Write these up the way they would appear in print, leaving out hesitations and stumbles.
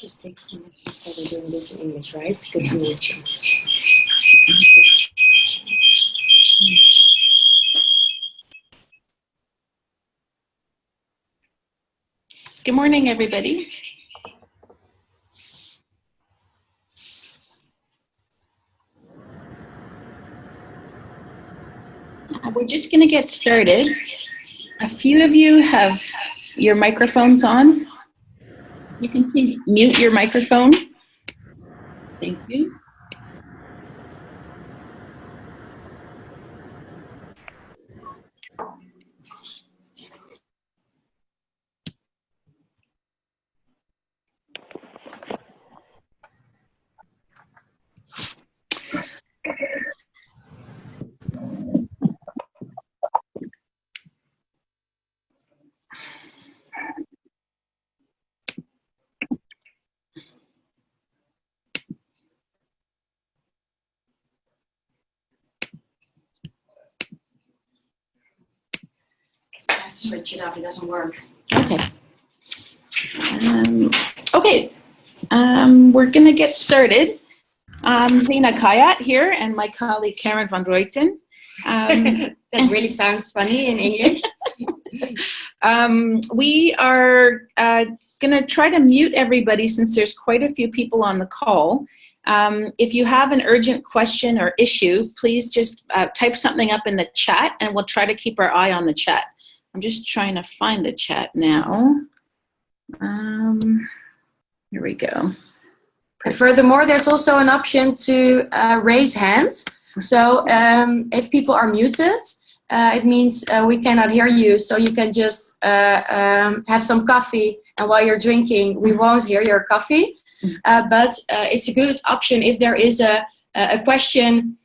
just takes some time for doing this in English, right? Good to meet you. Good morning, everybody. We're just going to get started. A few of you have your microphones on. You can please mute your microphone. Thank you. I have to switch it up, it doesn't work. Okay. We're going to get started. Zayna Khayat here and my colleague Karen van Ruiter. That really sounds funny in English. We are going to try to mute everybody since there's quite a few people on the call. If you have an urgent question or issue, please just type something up in the chat and we'll try to keep our eye on the chat. I'm just trying to find the chat now. Here we go. And furthermore, there's also an option to raise hands. So if people are muted, it means we cannot hear you. So you can just have some coffee, and while you're drinking, we won't hear your coffee. But it's a good option if there is a question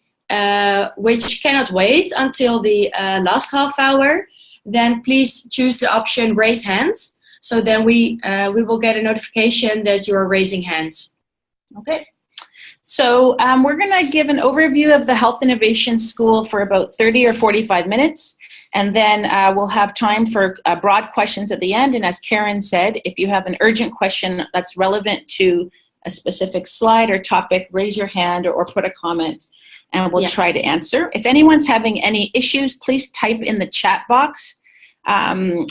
which cannot wait until the last half hour. Then please choose the option raise hands. So then we will get a notification that you are raising hands. Okay. So we're going to give an overview of the Health Innovation School for about 30 or 45 minutes. And then we'll have time for broad questions at the end. And as Karen said, if you have an urgent question that's relevant to a specific slide or topic, raise your hand or put a comment and we'll try to answer. If anyone's having any issues, please type in the chat box.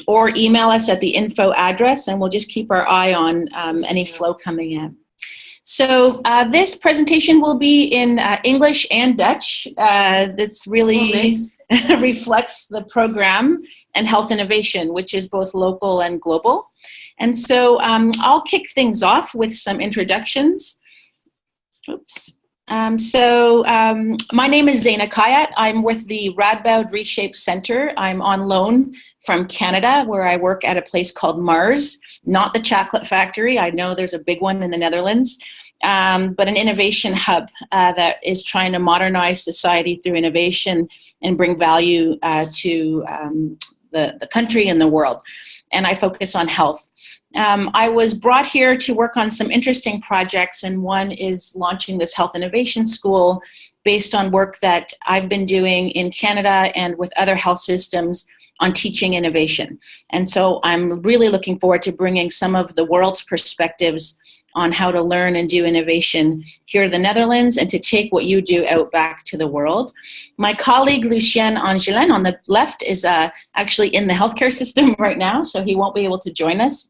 Or email us at the info address and we'll just keep our eye on any flow coming in. So this presentation will be in English and Dutch. That's really reflects the program and health innovation, which is both local and global. And so I'll kick things off with some introductions. Oops. My name is Zayna Khayat. I'm with the Radboud Reshape Center. I'm on loan from Canada, where I work at a place called Mars, not the chocolate factory. I know there's a big one in the Netherlands, but an innovation hub that is trying to modernize society through innovation and bring value to the country and the world. And I focus on health. I was brought here to work on some interesting projects, and one is launching this Health Innovation School based on work that I've been doing in Canada and with other health systems on teaching innovation. And so I'm really looking forward to bringing some of the world's perspectives on how to learn and do innovation here in the Netherlands and to take what you do out back to the world. My colleague Lucien Angelin on the left is actually in the healthcare system right now, so he won't be able to join us.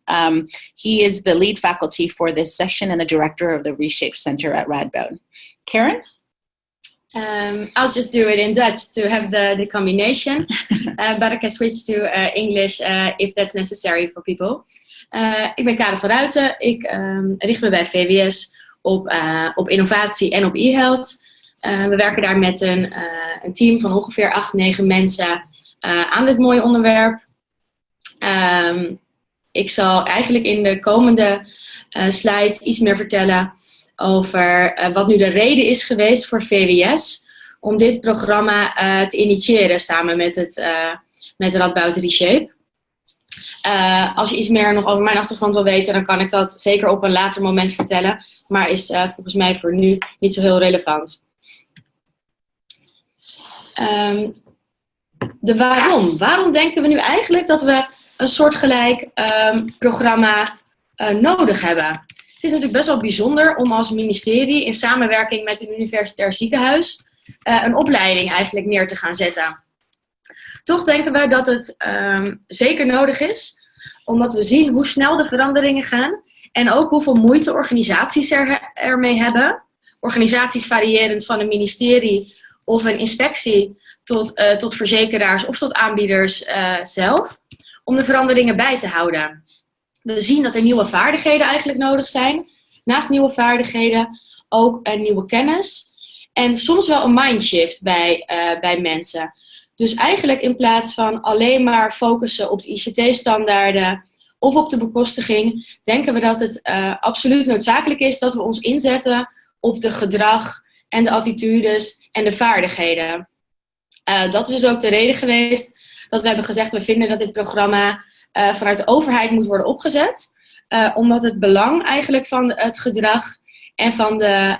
He is the lead faculty for this session and the director of the Reshape Center at Radboud. Karen? I'll just do it in Dutch to have the combination, but I can switch to English if that's necessary for people. Ik ben Karen van Ruiter. Ik richt me bij VWS op innovatie en op e-health. We werken daar met een team van ongeveer 8, 9 mensen aan dit mooie onderwerp. Ik zal eigenlijk in de komende slides iets meer vertellen over wat nu de reden is geweest voor VWS om dit programma te initiëren samen met Radboud Reshape. Als je iets meer nog over mijn achtergrond wil weten, dan kan ik dat zeker op een later moment vertellen. Maar is volgens mij voor nu niet zo heel relevant. De waarom. Waarom denken we nu eigenlijk dat we een soortgelijk programma nodig hebben? Het is natuurlijk best wel bijzonder om als ministerie in samenwerking met een universitair ziekenhuis een opleiding eigenlijk neer te gaan zetten. Toch denken we dat het zeker nodig is, omdat we zien hoe snel de veranderingen gaan en ook hoeveel moeite organisaties ermee hebben. Organisaties variërend van een ministerie of een inspectie tot verzekeraars of tot aanbieders zelf, om de veranderingen bij te houden. We zien dat er nieuwe vaardigheden eigenlijk nodig zijn. Naast nieuwe vaardigheden ook nieuwe kennis. En soms wel een mindshift bij mensen. Dus eigenlijk in plaats van alleen maar focussen op de ICT-standaarden of op de bekostiging, denken we dat het absoluut noodzakelijk is dat we ons inzetten op de gedrag en de attitudes en de vaardigheden. Dat is dus ook de reden geweest dat we hebben gezegd, we vinden dat dit programma vanuit de overheid moet worden opgezet. Omdat het belang eigenlijk van het gedrag en van de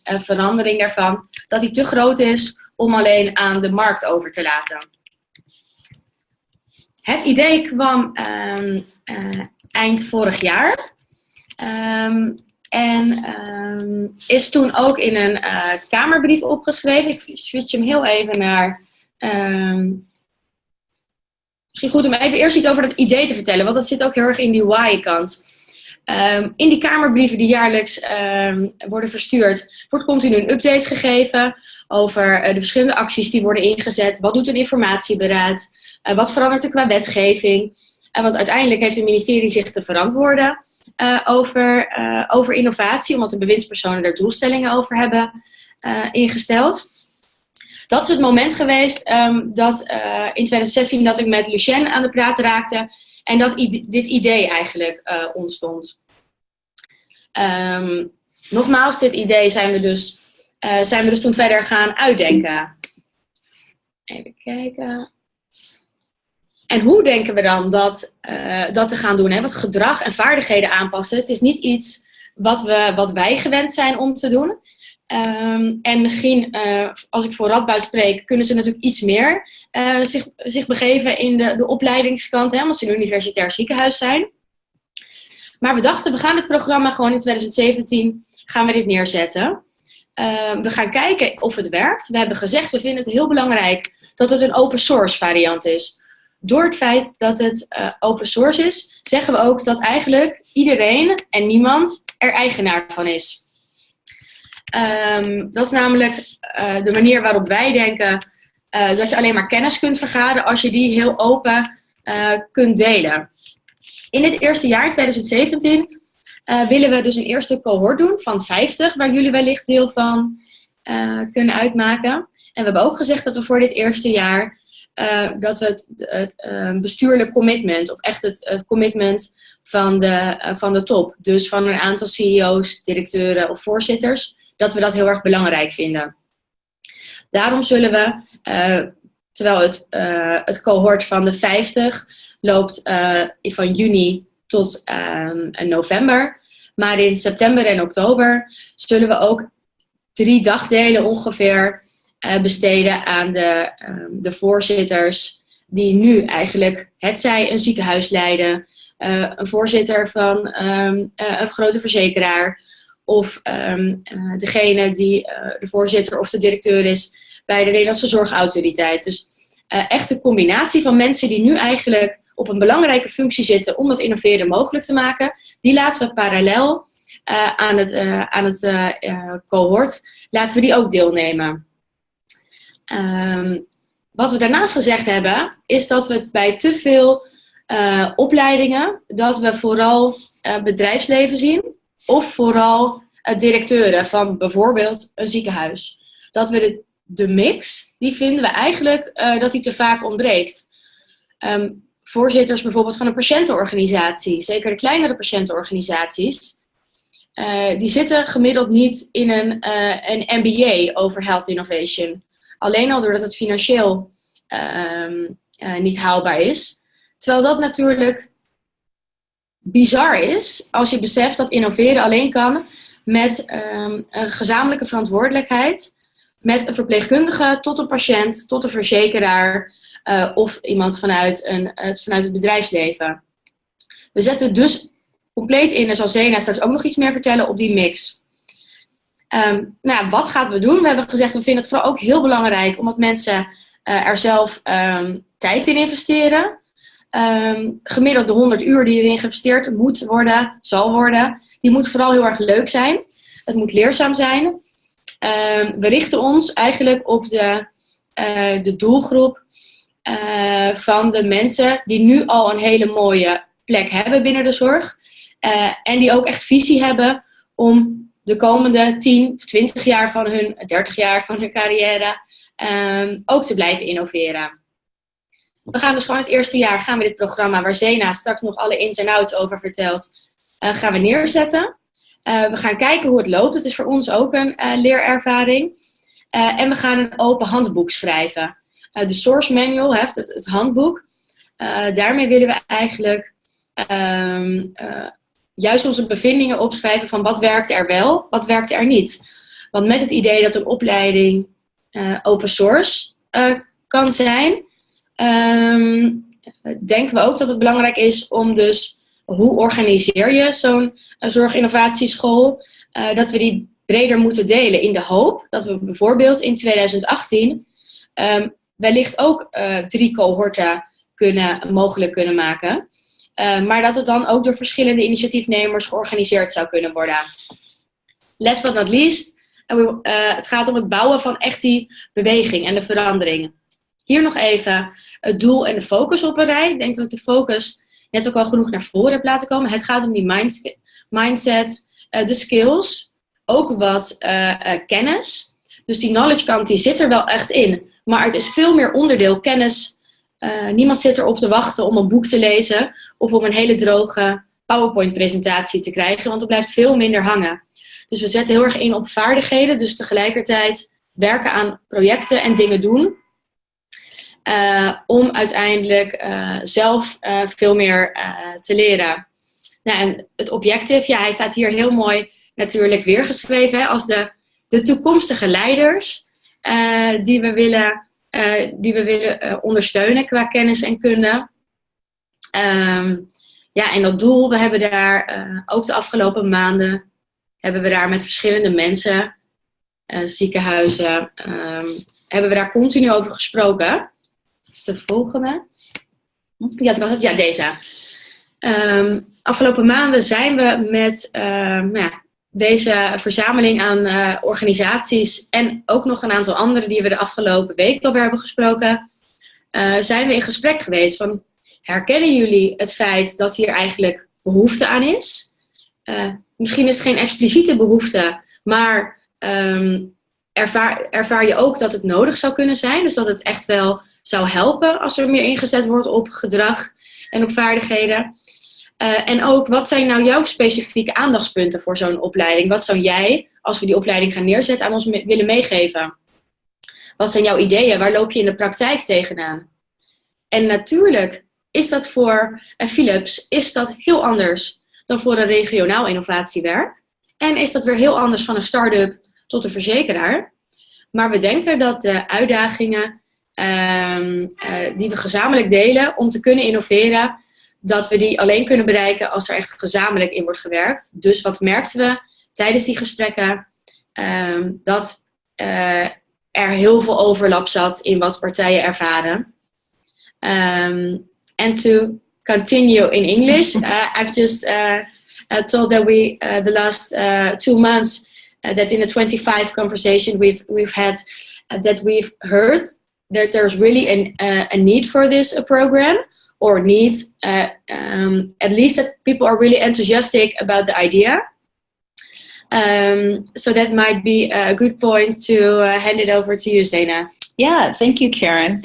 verandering daarvan, dat die te groot is om alleen aan de markt over te laten. Het idee kwam eind vorig jaar. Is toen ook in een Kamerbrief opgeschreven. Ik switch hem heel even naar... misschien goed om even eerst iets over het idee te vertellen, want dat zit ook heel erg in die why-kant. In die Kamerbrieven die jaarlijks worden verstuurd, wordt continu een update gegeven over de verschillende acties die worden ingezet. Wat doet een informatieberaad? Wat verandert er qua wetgeving? Want uiteindelijk heeft het ministerie zich te verantwoorden over innovatie, omdat de bewindspersonen daar doelstellingen over hebben ingesteld. Dat is het moment geweest in 2016 dat ik met Lucien aan de praat raakte en dat dit idee eigenlijk ontstond. Nogmaals, dit idee zijn we dus toen verder gaan uitdenken. Even kijken. En hoe denken we dan dat te gaan doen? Hè? Wat gedrag en vaardigheden aanpassen. Het is niet iets wat wij gewend zijn om te doen. En misschien, als ik voor Radboud spreek, kunnen ze natuurlijk iets meer zich begeven in de opleidingskant, hè, omdat ze een universitair ziekenhuis zijn. Maar we dachten, we gaan het programma gewoon in 2017 gaan we dit neerzetten. We gaan kijken of het werkt. We hebben gezegd, we vinden het heel belangrijk dat het een open source variant is. Door het feit dat het open source is, zeggen we ook dat eigenlijk iedereen en niemand er eigenaar van is. Dat is namelijk de manier waarop wij denken dat je alleen maar kennis kunt vergaren als je die heel open kunt delen. In dit eerste jaar, 2017, willen we dus een eerste cohort doen van 50, waar jullie wellicht deel van kunnen uitmaken. En we hebben ook gezegd dat we voor dit eerste jaar dat we het bestuurlijk commitment, of echt het commitment van de top, dus van een aantal CEO's, directeuren of voorzitters, dat we dat heel erg belangrijk vinden. Daarom zullen we, terwijl het cohort van de 50 loopt van juni tot november, maar in september en oktober zullen we ook 3 dagdelen ongeveer besteden aan de voorzitters die nu eigenlijk hetzij een ziekenhuis leiden, een voorzitter van een grote verzekeraar of degene die de voorzitter of de directeur is bij de Nederlandse Zorgautoriteit. Dus echt een combinatie van mensen die nu eigenlijk op een belangrijke functie zitten om dat innoveren mogelijk te maken, die laten we parallel aan het cohort, laten we die ook deelnemen. Wat we daarnaast gezegd hebben, is dat we bij te veel opleidingen, dat we vooral bedrijfsleven zien, of vooral directeuren van bijvoorbeeld een ziekenhuis. Dat we de mix, die vinden we eigenlijk dat die te vaak ontbreekt. Voorzitters bijvoorbeeld van een patiëntenorganisatie, zeker de kleinere patiëntenorganisaties, die zitten gemiddeld niet in een MBA over health innovation. Alleen al doordat het financieel niet haalbaar is. Terwijl dat natuurlijk bizar is als je beseft dat innoveren alleen kan met een gezamenlijke verantwoordelijkheid. Met een verpleegkundige tot een patiënt, tot een verzekeraar of iemand vanuit het bedrijfsleven. We zetten dus compleet in. Daar zal Zayna straks ook nog iets meer vertellen op die mix. Wat gaan we doen? We hebben gezegd, we vinden het vooral ook heel belangrijk omdat mensen er zelf tijd in investeren. Gemiddeld de 100 uur die erin geïnvesteerd moet worden, zal worden, die moet vooral heel erg leuk zijn. Het moet leerzaam zijn. We richten ons eigenlijk op de doelgroep van de mensen die nu al een hele mooie plek hebben binnen de zorg. En die ook echt visie hebben om de komende 10 of 20 jaar van hun, 30 jaar van hun carrière ook te blijven innoveren. We gaan dus gewoon het eerste jaar gaan we dit programma, waar Zayna straks nog alle ins en outs over vertelt, gaan we neerzetten. We gaan kijken hoe het loopt. Het is voor ons ook een leerervaring. En we gaan een open handboek schrijven. De source manual, het handboek. Daarmee willen we eigenlijk juist onze bevindingen opschrijven van wat werkt er wel, wat werkt er niet. Want met het idee dat een opleiding open source kan zijn, denken we ook dat het belangrijk is om dus, hoe organiseer je zo'n zorginnovatieschool, dat we die breder moeten delen in de hoop dat we bijvoorbeeld in 2018 wellicht ook 3 cohorten mogelijk kunnen maken. Maar dat het dan ook door verschillende initiatiefnemers georganiseerd zou kunnen worden. Last but not least, het gaat om het bouwen van echt die beweging en de verandering. Hier nog even het doel en de focus op een rij. Ik denk dat ik de focus net ook al genoeg naar voren heb laten komen. Het gaat om die mindset, de skills, ook wat kennis. Dus die knowledge kant die zit er wel echt in. Maar het is veel meer onderdeel kennis. Niemand zit erop te wachten om een boek te lezen of om een hele droge PowerPoint-presentatie te krijgen, want er blijft veel minder hangen. Dus we zetten heel erg in op vaardigheden, dus tegelijkertijd werken aan projecten en dingen doen, om uiteindelijk zelf veel meer te leren. Nou, en het objective, hij staat hier heel mooi natuurlijk weergeschreven, hè, als de toekomstige leiders die we willen ondersteunen qua kennis en kunde. En dat doel, we hebben daar ook de afgelopen maanden hebben we daar met verschillende mensen, ziekenhuizen, hebben we daar continu over gesproken. Dat is de volgende. Ja, dat was het. Ja, deze. Afgelopen maanden zijn we met deze verzameling aan organisaties en ook nog een aantal andere die we de afgelopen week alweer hebben gesproken, zijn we in gesprek geweest van, herkennen jullie het feit dat hier eigenlijk behoefte aan is? Misschien is het geen expliciete behoefte, maar ervaar je ook dat het nodig zou kunnen zijn? Dus dat het echt wel zou helpen als er meer ingezet wordt op gedrag en op vaardigheden. En ook, wat zijn nou jouw specifieke aandachtspunten voor zo'n opleiding? Wat zou jij, als we die opleiding gaan neerzetten, aan ons willen meegeven? Wat zijn jouw ideeën? Waar loop je in de praktijk tegenaan? En natuurlijk is dat voor Philips is dat heel anders dan voor een regionaal innovatiewerk. En is dat weer heel anders van een start-up tot een verzekeraar. Maar we denken dat de uitdagingen die we gezamenlijk delen om te kunnen innoveren, dat we die alleen kunnen bereiken als er echt gezamenlijk in wordt gewerkt. Dus wat merkten we tijdens die gesprekken? Dat er heel veel overlap zat in wat partijen ervaren. And to continue in English, I've just told that the last 2 months, that in the 25 conversation we've had, that we've heard that there's really a need for this program, or need, at least that people are really enthusiastic about the idea. So that might be a good point to hand it over to you, Zayna. Yeah, thank you, Karen.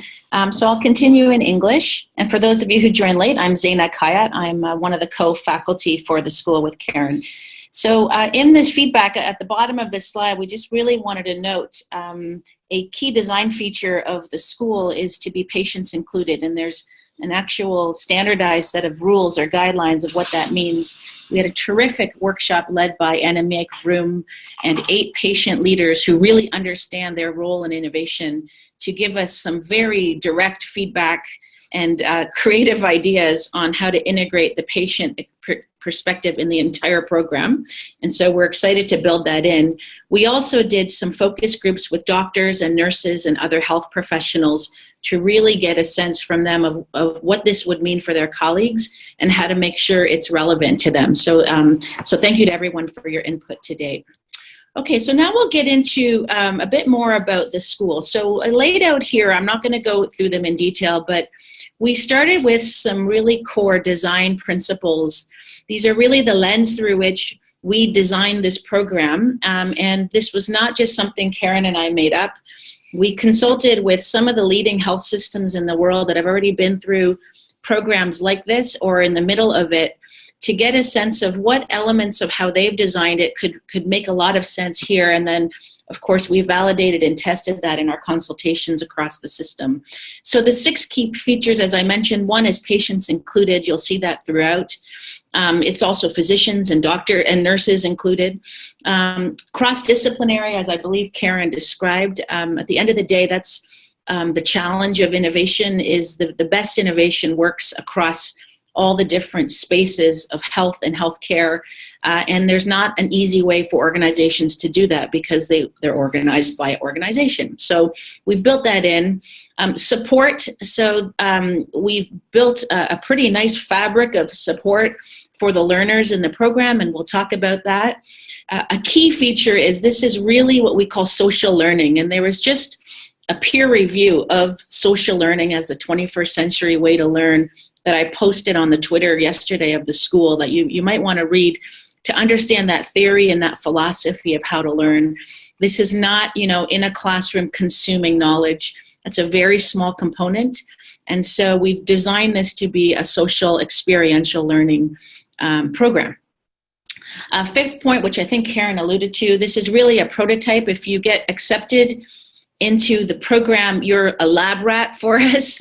So I'll continue in English. And for those of you who joined late, I'm Zayna Khayat. I'm one of the co-faculty for the school with Karen. So in this feedback at the bottom of this slide, we just really wanted to note a key design feature of the school is to be patients included. And there's an actual standardized set of rules or guidelines of what that means. We had a terrific workshop led by Annemiek Vroom and 8 patient leaders who really understand their role in innovation to give us some very direct feedback and creative ideas on how to integrate the patient perspective in the entire program. And so we're excited to build that in. We also did some focus groups with doctors and nurses and other health professionals to really get a sense from them of what this would mean for their colleagues and how to make sure it's relevant to them. So, so thank you to everyone for your input today. Okay, so now we'll get into a bit more about the school. So I laid out here, I'm not going to go through them in detail, but we started with some really core design principles. These are really the lens through which we designed this program, and this was not just something Karen and I made up. We consulted with some of the leading health systems in the world that have already been through programs like this or in the middle of it, to get a sense of what elements of how they've designed it could make a lot of sense here. And then, of course, we validated and tested that in our consultations across the system. So the 6 key features, as I mentioned, one is patients included. You'll see that throughout. It's also physicians and doctor and nurses included. Cross-disciplinary, as I believe Karen described. At the end of the day, that's the challenge of innovation, is the best innovation works across all the different spaces of health and healthcare, and there's not an easy way for organizations to do that because they're organized by organization. So we've built that in. Support, so we've built a pretty nice fabric of support for the learners in the program, and we'll talk about that. A key feature is this is really what we call social learning, and there was just a peer review of social learning as a 21st century way to learn that I posted on the Twitter yesterday of the school that you might want to read to understand that theory and that philosophy of how to learn. This is not, in a classroom consuming knowledge. That's a very small component. And so we've designed this to be a social experiential learning program. 5th point, which I think Karen alluded to, this is really a prototype. If you get accepted into the program, you're a lab rat for us.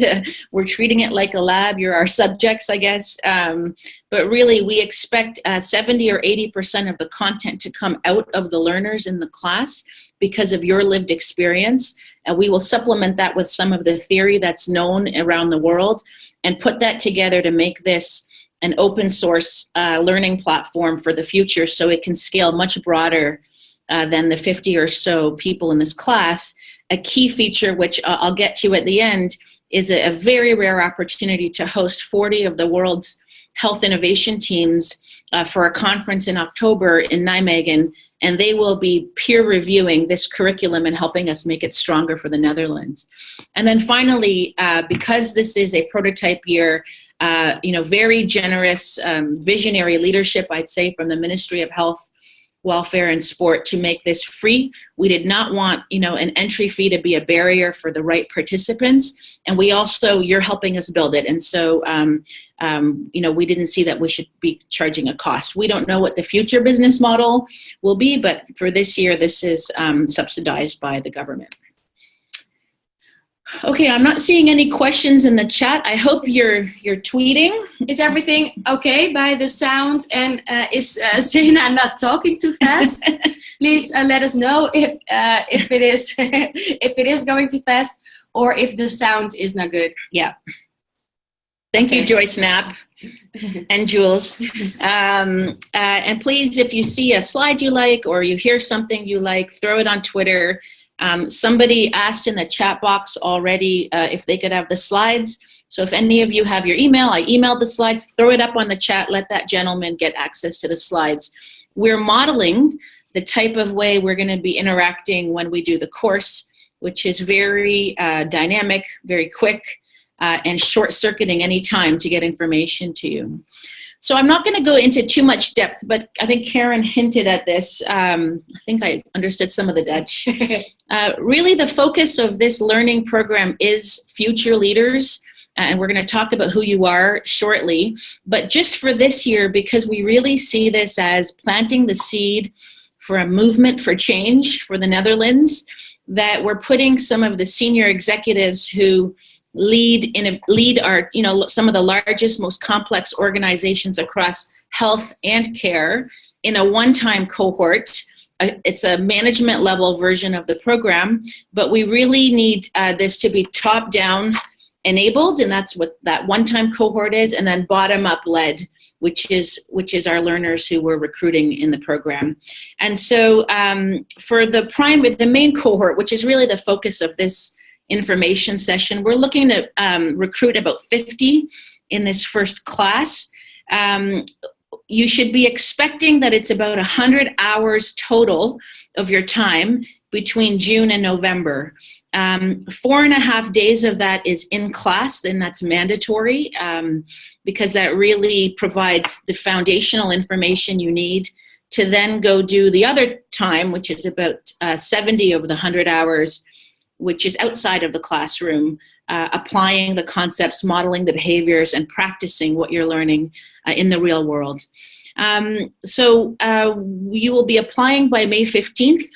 We're treating it like a lab. You're our subjects, I guess. But really, we expect 70 or 80% of the content to come out of the learners in the class because of your lived experience. And we will supplement that with some of the theory that's known around the world and put that together to make this an open source learning platform for the future so it can scale much broader than the 50 or so people in this class. A key feature, which I'll get to at the end, is a very rare opportunity to host 40 of the world's health innovation teams for a conference in October in Nijmegen, and they will be peer reviewing this curriculum and helping us make it stronger for the Netherlands. And then finally, because this is a prototype year, very generous visionary leadership, I'd say, from the Ministry of Health, Welfare and Sport to make this free. We did not want, an entry fee to be a barrier for the right participants. And we also, you're helping us build it. And so, we didn't see that we should be charging a cost. We don't know what the future business model will be, but for this year, this is subsidized by the government. Okay, I'm not seeing any questions in the chat. I hope you're tweeting. Is everything okay by the sound? And is Zayna not talking too fast? Please let us know if it is if it is going too fast or if the sound is not good. Yeah. Thank you, Joyce Knapp and Jules. And please, if you see a slide you like or you hear something you like, throw it on Twitter. Somebody asked in the chat box already if they could have the slides. So if any of you have your email, I emailed the slides, throw it up on the chat, let that gentleman get access to the slides. We're modeling the type of way we're going to be interacting when we do the course, which is very dynamic, very quick, and short-circuiting any time to get information to you. So I'm not going to go into too much depth, but I think Karen hinted at this. I think I understood some of the Dutch. Really, the focus of this learning program is future leaders, and we're going to talk about who you are shortly. But just for this year, because we really see this as planting the seed for a movement for change for the Netherlands, that we're putting some of the senior executives who lead our, some of the largest, most complex organizations across health and care in a one-time cohort. It's a management level version of the program, but we really need this to be top-down enabled, and that's what that one-time cohort is, and then bottom-up led, which is our learners who we're recruiting in the program. And so for the main cohort, which is really the focus of this information session, we're looking to recruit about 50 in this first class. You should be expecting that it's about 100 hours total of your time between June and November. 4.5 days of that is in class, then that's mandatory, because that really provides the foundational information you need to then go do the other time, which is about 70 of the 100 hours, which is outside of the classroom, applying the concepts, modeling the behaviors, and practicing what you're learning in the real world. So you will be applying by May 15th.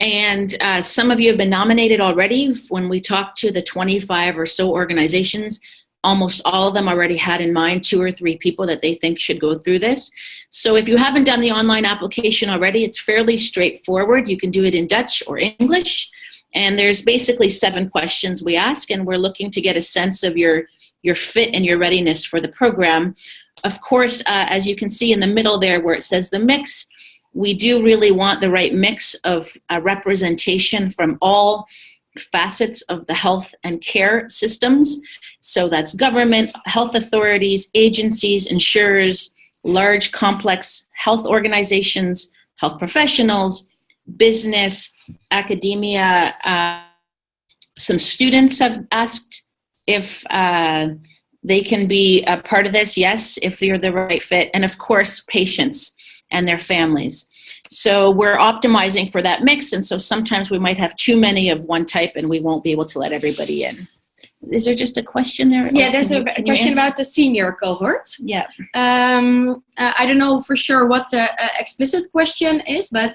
And some of you have been nominated already. When we talked to the 25 or so organizations, almost all of them already had in mind 2 or 3 people that they think should go through this. So if you haven't done the online application already, it's fairly straightforward. You can do it in Dutch or English. And there's basically 7 questions we ask, and we're looking to get a sense of your fit and your readiness for the program. Of course, as you can see in the middle there where it says the mix, we do really want the right mix of representation from all facets of the health and care systems. So that's government, health authorities, agencies, insurers, large complex health organizations, health professionals, business, academia. Some students have asked if they can be a part of this. Yes, if they're the right fit. And of course, patients and their families. So we're optimizing for that mix, and so sometimes we might have too many of one type and we won't be able to let everybody in. Is there just a question there? Yeah, there's a question about the senior cohort. Yeah. I don't know for sure what the explicit question is, but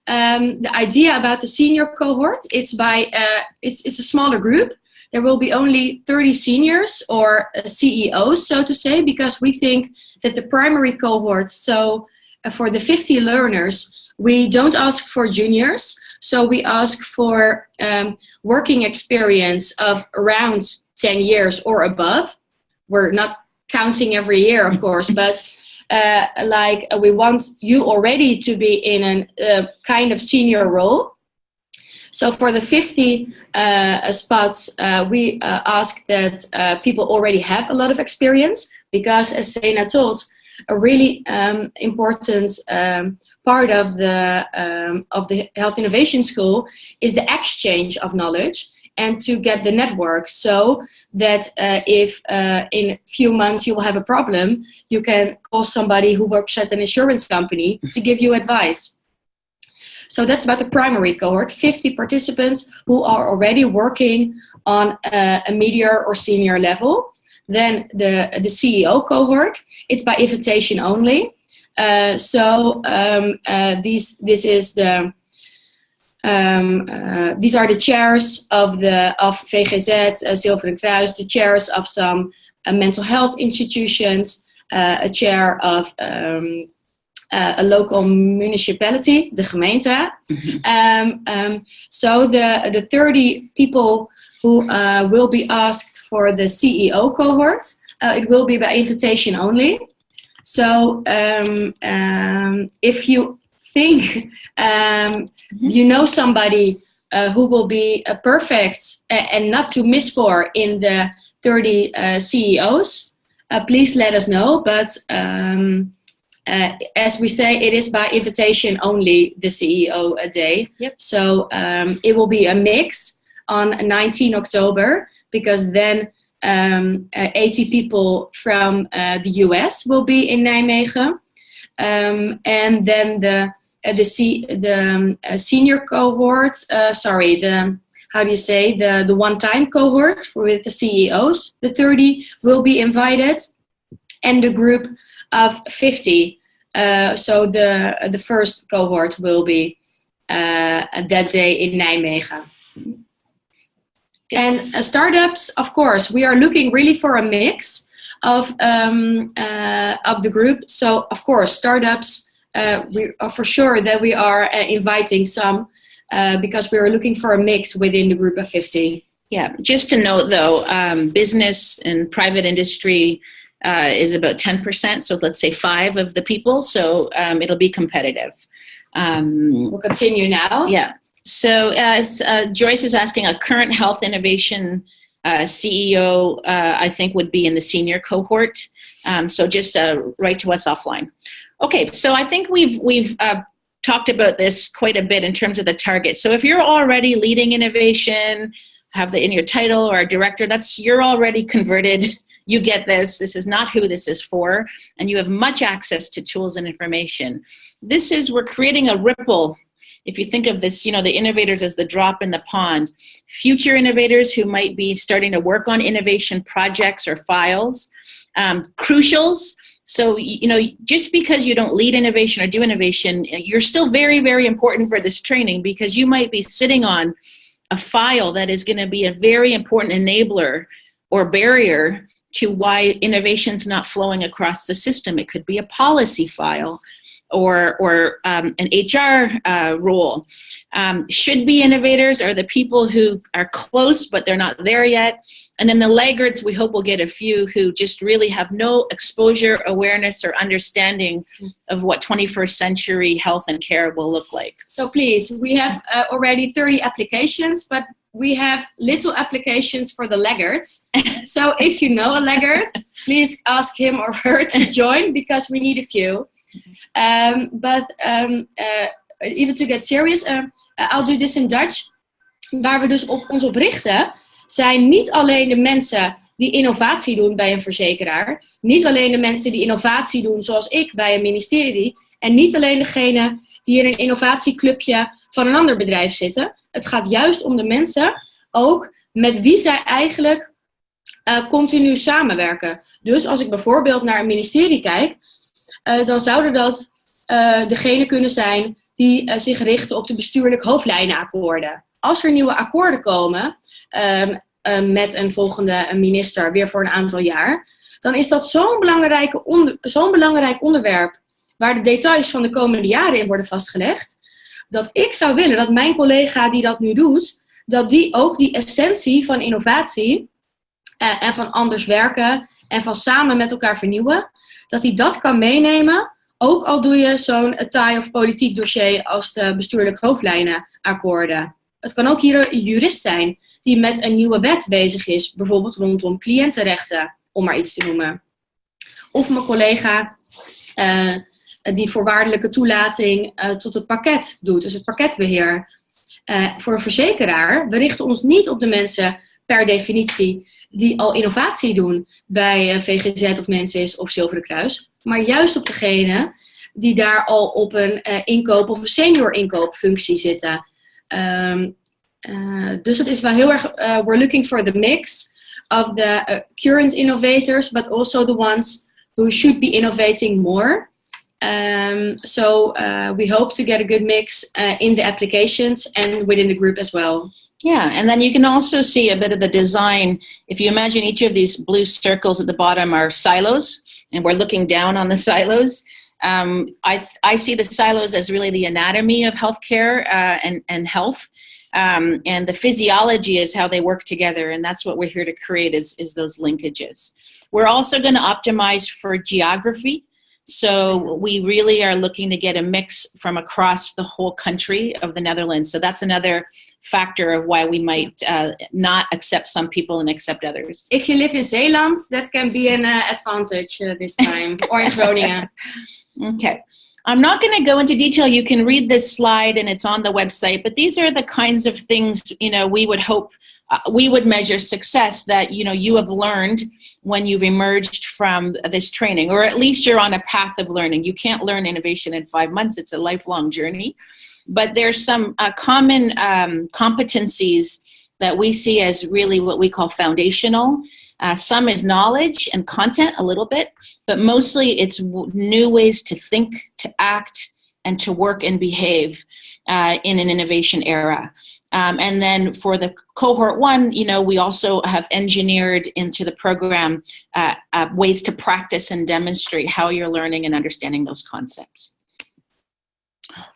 the idea about the senior cohort, it's a smaller group. There will be only 30 seniors or CEOs, so to say, because we think that the primary cohort, so for the 50 learners, we don't ask for juniors. So we ask for working experience of around 10 years or above. We're not counting every year, of course, but we want you already to be in a kind of senior role. So for the 50 spots, we ask that people already have a lot of experience, because as Zayna told, a really important part of the Health Innovation School is the exchange of knowledge and to get the network, so that if in a few months you will have a problem, you can call somebody who works at an insurance company to give you advice. So that's about the primary cohort, 50 participants who are already working on a mid-year or senior level. Then the CEO cohort, it's by invitation only. These are the chairs of VGZ, Zilveren Kruis, the chairs of some mental health institutions, a chair of a local municipality, de gemeente. So the 30 people who will be asked for the CEO cohort, it will be by invitation only. So if you think you know somebody who will be perfect and not to miss for in the 30 CEOs, please let us know. But as we say, it is by invitation only, the CEO day. Yep. So it will be a mix on 19 October, because then 80 people from the US will be in Nijmegen. And then the senior cohort, the one-time cohort with the CEOs, the 30 will be invited, and the group of 50. So the first cohort will be that day in Nijmegen. And startups, of course, we are looking really for a mix of the group. So, of course, startups, we are for sure that we are inviting some, because we are looking for a mix within the group of 50. Yeah, just to note though, business and private industry is about 10%. So let's say 5 of the people. So it'll be competitive. We'll continue now. Yeah. So Joyce is asking, a current health innovation CEO, I think would be in the senior cohort. So just write to us offline. Okay, so I think we've talked about this quite a bit in terms of the target. So if you're already leading innovation, have in your title or a director, you're already converted. You get this. This is not who this is for, and you have much access to tools and information. We're creating a ripple. If you think of this, the innovators as the drop in the pond, future innovators who might be starting to work on innovation projects or files, crucials. So, just because you don't lead innovation or do innovation, you're still very, very important for this training, because you might be sitting on a file that is going to be a very important enabler or barrier to why innovation's not flowing across the system. It could be a policy file or an HR role. Should be innovators are the people who are close, but they're not there yet. And then the laggards, we hope we'll get a few who just really have no exposure, awareness, or understanding of what 21st century health and care will look like. So please, we have already 30 applications, but we have little applications for the laggards. So if you know a laggard, please ask him or her to join, because we need a few. But even to get serious, I'll do this in Dutch. Waar we dus ons op richten, zijn niet alleen de mensen die innovatie doen bij een verzekeraar. Niet alleen de mensen die innovatie doen zoals ik bij een ministerie. En niet alleen degene die in een innovatieclubje van een ander bedrijf zitten. Het gaat juist om de mensen ook met wie zij eigenlijk continu samenwerken. Dus als ik bijvoorbeeld naar een ministerie kijk, dan zouden dat degenen kunnen zijn die zich richten op de bestuurlijk hoofdlijnenakkoorden. Als er nieuwe akkoorden komen met een volgende minister weer voor een aantal jaar, dan is dat zo'n belangrijk onderwerp waar de details van de komende jaren in worden vastgelegd, dat ik zou willen dat mijn collega die dat nu doet, dat die ook die essentie van innovatie en van anders werken en van samen met elkaar vernieuwen, dat hij dat kan meenemen, ook al doe je zo'n taai of politiek dossier als de bestuurlijk hoofdlijnenakkoorden. Het kan ook hier een jurist zijn die met een nieuwe wet bezig is, bijvoorbeeld rondom cliëntenrechten, om maar iets te noemen. Of mijn collega die voorwaardelijke toelating tot het pakket doet, dus het pakketbeheer. Voor een verzekeraar, we richten ons niet op de mensen per definitie die al innovatie doen bij VGZ of Mensis of Zilveren Kruis, maar juist op degene die daar al op een inkoop of een senior inkoopfunctie zitten. Dus het is wel heel erg, we're looking for the mix of the current innovators, but also the ones who should be innovating more. So we hope to get a good mix in the applications and within the group as well. Yeah, and then you can also see a bit of the design. If you imagine each of these blue circles at the bottom are silos, and we're looking down on the silos. I see the silos as really the anatomy of healthcare and health. And the physiology is how they work together, and that's what we're here to create is those linkages. We're also going to optimize for geography. So we really are looking to get a mix from across the whole country of the Netherlands. So that's another factor of why we might not accept some people and accept others. If you live in Zeeland, that can be an advantage this time, or in Groningen. Okay. I'm not going to go into detail. You can read this slide and it's on the website, but these are the kinds of things, we would hope we would measure success that, you have learned when you've emerged from this training, or at least you're on a path of learning. You can't learn innovation in 5 months. It's a lifelong journey, but there's some common competencies that we see as really what we call foundational. Some is knowledge and content a little bit, but mostly it's new ways to think, to act, and to work and behave in an innovation era. And then for the cohort 1, we also have engineered into the program ways to practice and demonstrate how you're learning and understanding those concepts.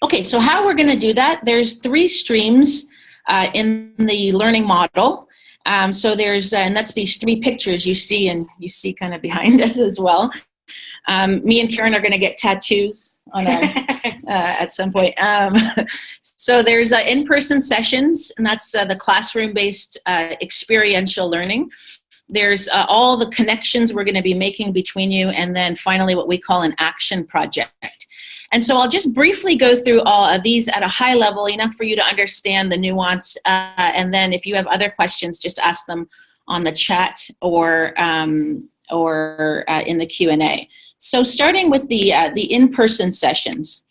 Okay, so how we're going to do that, there's 3 streams in the learning model. So there's, and that's these 3 pictures you see, and you see kind of behind us as well. Me and Karen are going to get tattoos on our, at some point. So there's in-person sessions, and that's the classroom-based experiential learning. There's all the connections we're going to be making between you, and then finally what we call an action project. And so I'll just briefly go through all of these at a high level, enough for you to understand the nuance, and then if you have other questions, just ask them on the chat or in the Q&A. So starting with the in-person sessions.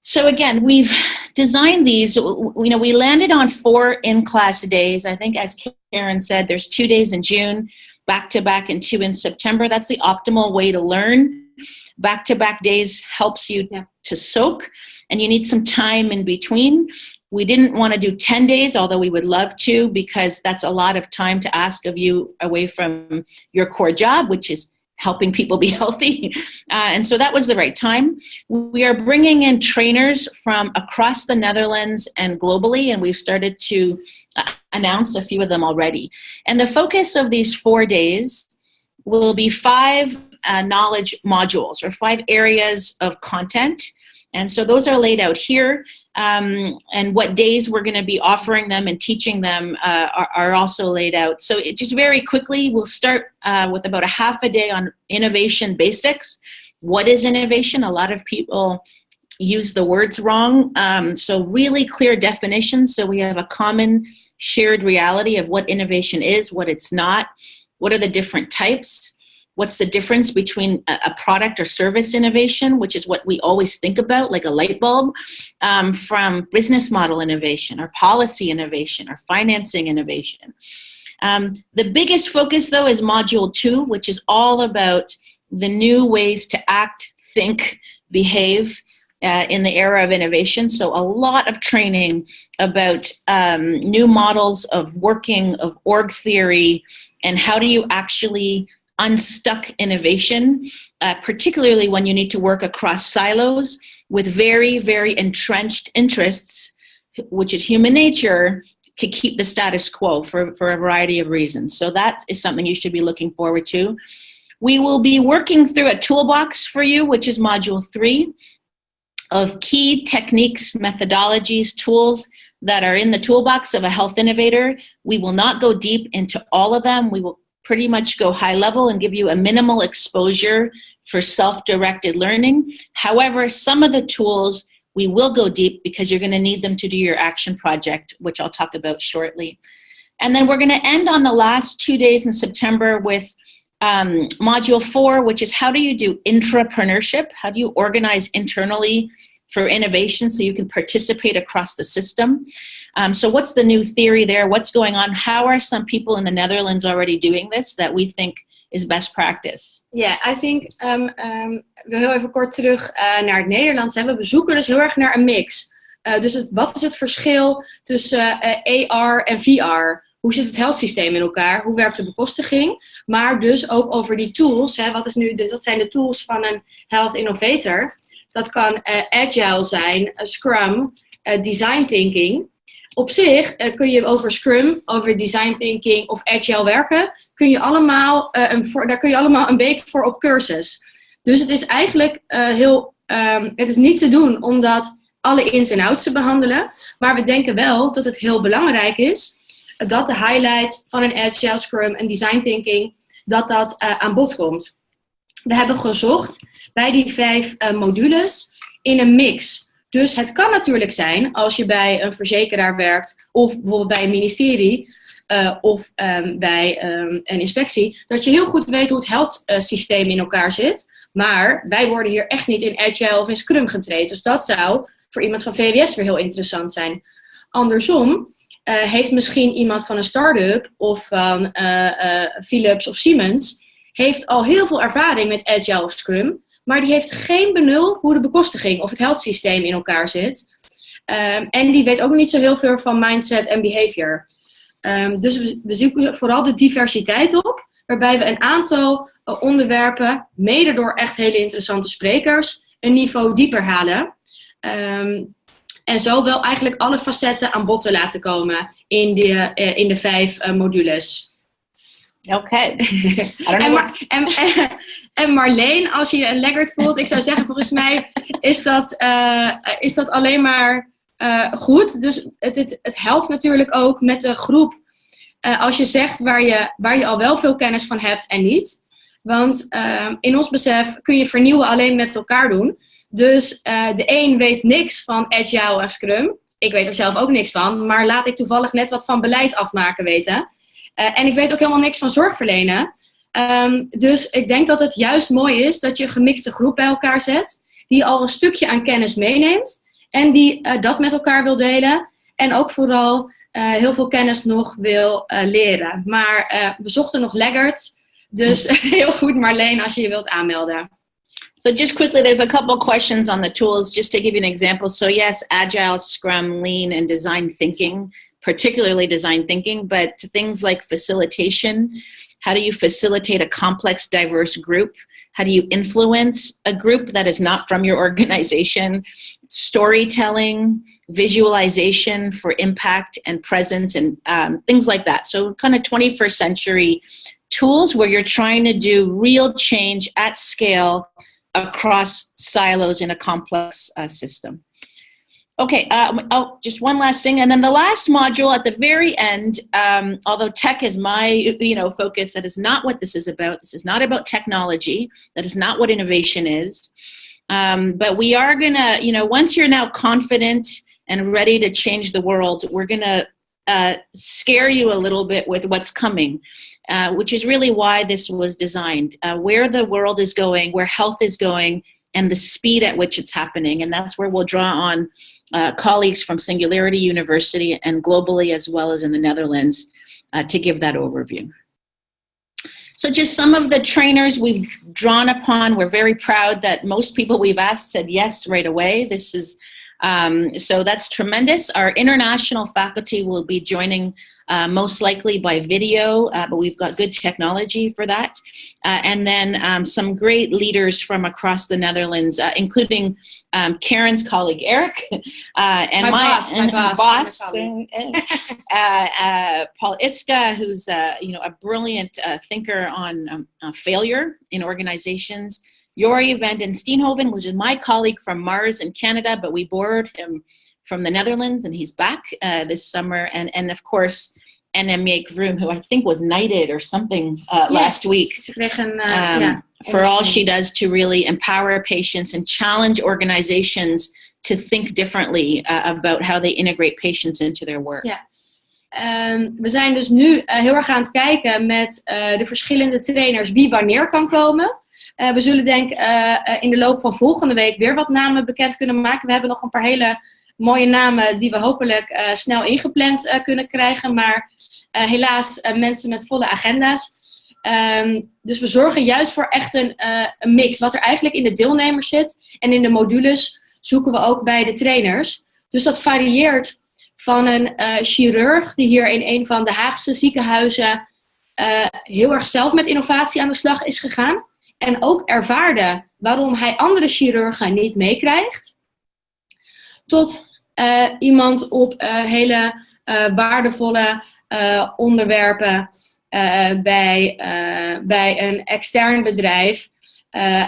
So again, we've designed these, we landed on 4 in-class days. I think as Karen said, there's 2 days in June, back-to-back, and 2 in September. That's the optimal way to learn. Back-to-back days helps you to soak, and you need some time in between. We didn't want to do 10 days, although we would love to, because that's a lot of time to ask of you away from your core job, which is helping people be healthy. And so that was the right time. We are bringing in trainers from across the Netherlands and globally, and we've started to announce a few of them already. And the focus of these 4 days will be 5 knowledge modules, or 5 areas of content. And so those are laid out here. And what days we're going to be offering them and teaching them are also laid out. So it just very quickly, we'll start with about a half a day on innovation basics. What is innovation? A lot of people use the words wrong. So really clear definitions. So we have a common shared reality of what innovation is, what it's not, what are the different types. What's the difference between a product or service innovation, which is what we always think about, like a light bulb, from business model innovation or policy innovation or financing innovation. The biggest focus, though, is Module 2, which is all about the new ways to act, think, behave in the era of innovation. So a lot of training about new models of working, of org theory, and how do you actually unstuck innovation, particularly when you need to work across silos with very, very entrenched interests, which is human nature, to keep the status quo for a variety of reasons. So that is something you should be looking forward to. We will be working through a toolbox for you, which is Module 3, of key techniques, methodologies, tools that are in the toolbox of a health innovator. We will not go deep into all of them. We will pretty much go high level and give you a minimal exposure for self-directed learning. However, some of the tools we will go deep because you're going to need them to do your action project, which I'll talk about shortly. And then we're going to end on the last 2 days in September with Module 4, which is how do you do intrapreneurship? How do you organize internally for innovation so you can participate across the system? So what's the new theory there? What's going on? How are some people in the Netherlands already doing this that we think is best practice? Yeah, I think, we heel even kort terug naar het Nederlands. Hè. We zoeken dus heel erg naar een mix. Dus wat is het verschil tussen AR en VR? Hoe zit het health systeem in elkaar? Hoe werkt de bekostiging? Maar dus ook over die tools. Hè. Dat zijn de tools van een health innovator. Dat kan agile zijn, Scrum, design thinking. Op zich kun je over Scrum, over design thinking of agile werken, daar kun je allemaal een week voor op cursus. Dus het is eigenlijk het is niet te doen om dat alle ins en outs te behandelen. Maar we denken wel dat het heel belangrijk is dat de highlights van een agile, Scrum en design thinking, dat aan bod komt. We hebben gezocht bij die 5 modules in een mix. Dus het kan natuurlijk zijn, als je bij een verzekeraar werkt, of bijvoorbeeld bij een ministerie, of bij een inspectie, dat je heel goed weet hoe het health systeem in elkaar zit. Maar wij worden hier echt niet in Agile of in Scrum getraind. Dus dat zou voor iemand van VWS weer heel interessant zijn. Andersom heeft misschien iemand van een start-up of van Philips of Siemens, heeft al heel veel ervaring met Agile of Scrum, maar die heeft geen benul hoe de bekostiging of het health systeem in elkaar zit. En die weet ook niet zo heel veel van mindset en behavior. Dus we zoeken vooral de diversiteit op, waarbij we een aantal onderwerpen, mede door echt hele interessante sprekers, een niveau dieper halen. En zo wel eigenlijk alle facetten aan bod te laten komen in de 5 modules. Okay. En Marleen, als je je laggard voelt, ik zou zeggen, volgens mij is dat alleen maar goed. Dus het helpt natuurlijk ook met de groep. Als je zegt waar je al wel veel kennis van hebt en niet. Want in ons besef kun je vernieuwen alleen met elkaar doen. Dus de een weet niks van Agile en Scrum. Ik weet er zelf ook niks van. Maar laat ik toevallig net wat van beleid afmaken weten. En ik weet ook helemaal niks van zorgverlenen. Dus ik denk dat het juist mooi is dat je een gemixte groep bij elkaar zet. Die al een stukje aan kennis meeneemt. En die dat met elkaar wil delen. En ook vooral heel veel kennis nog wil leren. Maar we zochten nog laggards. Dus heel goed Marleen als je je wilt aanmelden. So just quickly, there's a couple questions on the tools, just to give you an example. So yes, Agile, Scrum, Lean, and design thinking, particularly design thinking, but things like facilitation. How do you facilitate a complex, diverse group? How do you influence a group that is not from your organization? Storytelling, visualization for impact and presence, and things like that. So kind of 21st century tools where you're trying to do real change at scale across silos in a complex system. Okay, just one last thing. And then the last module at the very end, although tech is my focus, that is not what this is about. This is not about technology. That is not what innovation is. But we are going to, once you're now confident and ready to change the world, we're going to scare you a little bit with what's coming. Which is really why this was designed, where the world is going, where health is going, and the speed at which it's happening. And that's where we'll draw on colleagues from Singularity University and globally, as well as in the Netherlands, to give that overview. So just some of the trainers we've drawn upon. We're very proud that most people we've asked said yes right away. This is so that's tremendous. Our international faculty will be joining most likely by video, but we've got good technology for that. And then some great leaders from across the Netherlands, including Karen's colleague Eric, and my boss Paul Iska, who's a brilliant thinker on failure in organizations. Jori van den Steenhoven, which is my colleague from Mars in Canada, but we borrowed him from the Netherlands, and he's back this summer. And of course, NM Vroom, who I think was knighted or something last week, for all she does to really empower patients and challenge organizations to think differently about how they integrate patients into their work. Ja. We zijn dus nu heel erg aan het kijken met de verschillende trainers wie wanneer kan komen. We zullen denk in de loop van volgende week weer wat namen bekend kunnen maken. We hebben nog een paar hele mooie namen die we hopelijk snel ingepland kunnen krijgen. Maar helaas mensen met volle agenda's. Dus we zorgen juist voor echt een mix. Wat er eigenlijk in de deelnemers zit en in de modules zoeken we ook bij de trainers. Dus dat varieert van een chirurg die hier in een van de Haagse ziekenhuizen heel erg zelf met innovatie aan de slag is gegaan. En ook ervaarde waarom hij andere chirurgen niet meekrijgt. Tot iemand op hele waardevolle onderwerpen bij een extern bedrijf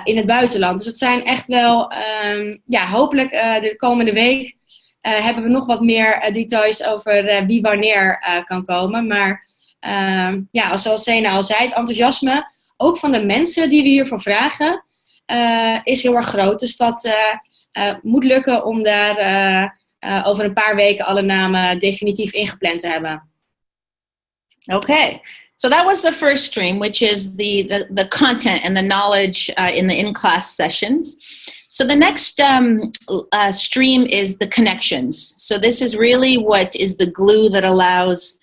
in het buitenland. Dus het zijn echt wel, hopelijk de komende week hebben we nog wat meer details over wie wanneer kan komen. Maar zoals Zayna al zei, het enthousiasme, ook van de mensen die we hiervoor vragen, is heel erg groot. Dus dat moet lukken om daar over een paar weken alle namen definitief ingepland te hebben. Okay. So that was the first stream, which is the content and the knowledge in the in-class sessions. So the next stream is the connections. So this is really what is the glue that allows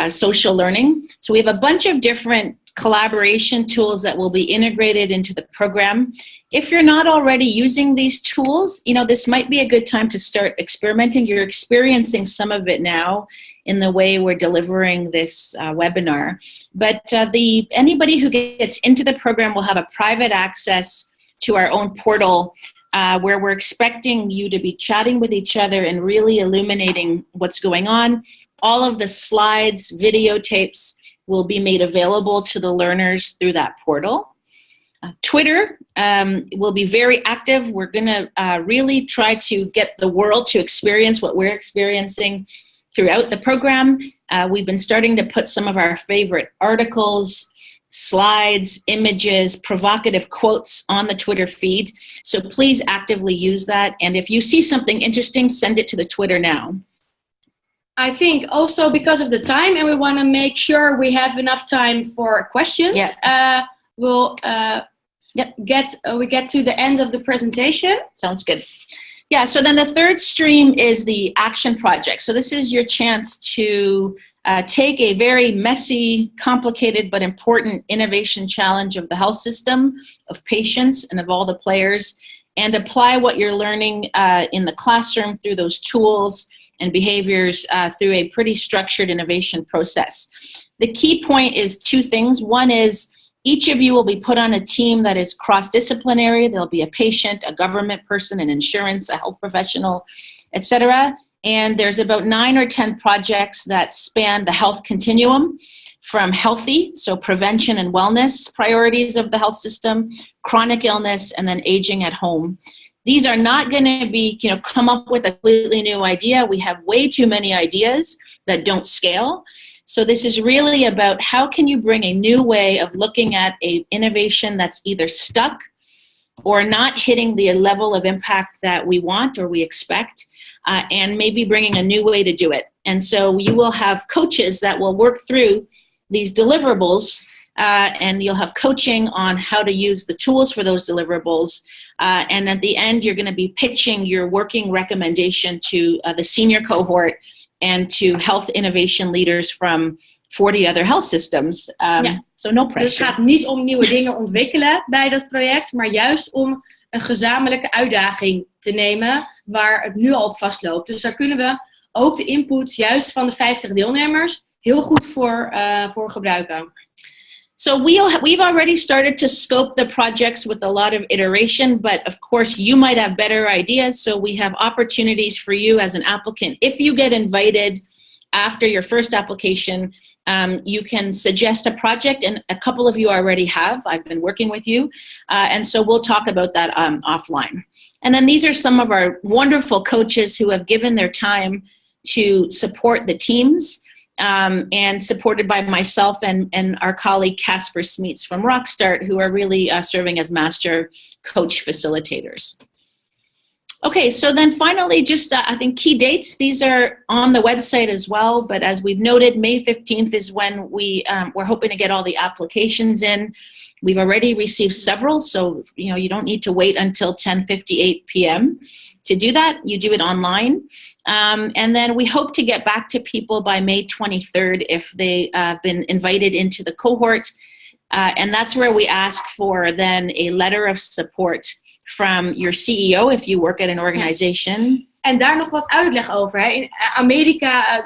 social learning. So we have a bunch of different collaboration tools that will be integrated into the program. If you're not already using these tools, this might be a good time to start experimenting. You're experiencing some of it now in the way we're delivering this webinar. But anybody who gets into the program will have a private access to our own portal where we're expecting you to be chatting with each other and really illuminating what's going on. All of the slides, videotapes will be made available to the learners through that portal. Twitter will be very active. We're going to really try to get the world to experience what we're experiencing throughout the program. We've been starting to put some of our favorite articles, slides, images, provocative quotes on the Twitter feed. So please actively use that. And if you see something interesting, send it to the Twitter now. I think also because of the time, and we want to make sure we have enough time for questions, we get to the end of the presentation. Sounds good. Yeah, so then the third stream is the action project. So this is your chance to take a very messy, complicated, but important innovation challenge of the health system, of patients, and of all the players, and apply what you're learning in the classroom through those tools and behaviors through a pretty structured innovation process. The key point is two things. One is each of you will be put on a team that is cross-disciplinary. There'll be a patient, a government person, an insurance, a health professional, etc. And there's about 9 or 10 projects that span the health continuum, from healthy, so prevention and wellness priorities of the health system, chronic illness, and then aging at home. These are not going to be, come up with a completely new idea. We have way too many ideas that don't scale. So this is really about how can you bring a new way of looking at an innovation that's either stuck or not hitting the level of impact that we want or we expect, and maybe bringing a new way to do it. And so you will have coaches that will work through these deliverables, and you'll have coaching on how to use the tools for those deliverables. And at the end, you're going to be pitching your working recommendation to the senior cohort and to health innovation leaders from 40 other health systems. So no pressure. Dus het gaat niet om nieuwe dingen ontwikkelen bij dat project, maar juist om een gezamenlijke uitdaging te nemen waar het nu al op vastloopt. Dus daar kunnen we ook de input juist van de 50 deelnemers heel goed voor gebruiken. So we've already started to scope the projects with a lot of iteration, but of course you might have better ideas. So we have opportunities for you as an applicant. If you get invited after your first application, you can suggest a project, and a couple of you already have. I've been working with you. And so we'll talk about that offline. And then these are some of our wonderful coaches who have given their time to support the teams. And supported by myself and our colleague Casper Smeets from Rockstart, who are really serving as master coach facilitators. Okay, so then finally, just I think key dates. These are on the website as well, but as we've noted, May 15th is when we're hoping to get all the applications in. We've already received several, so you don't need to wait until 10:58 p.m. to do that. You do it online. And then we hope to get back to people by May 23rd if they have been invited into the cohort. And that's where we ask for then a letter of support from your CEO if you work at an organization. En daar nog wat uitleg over. Hè. In Amerika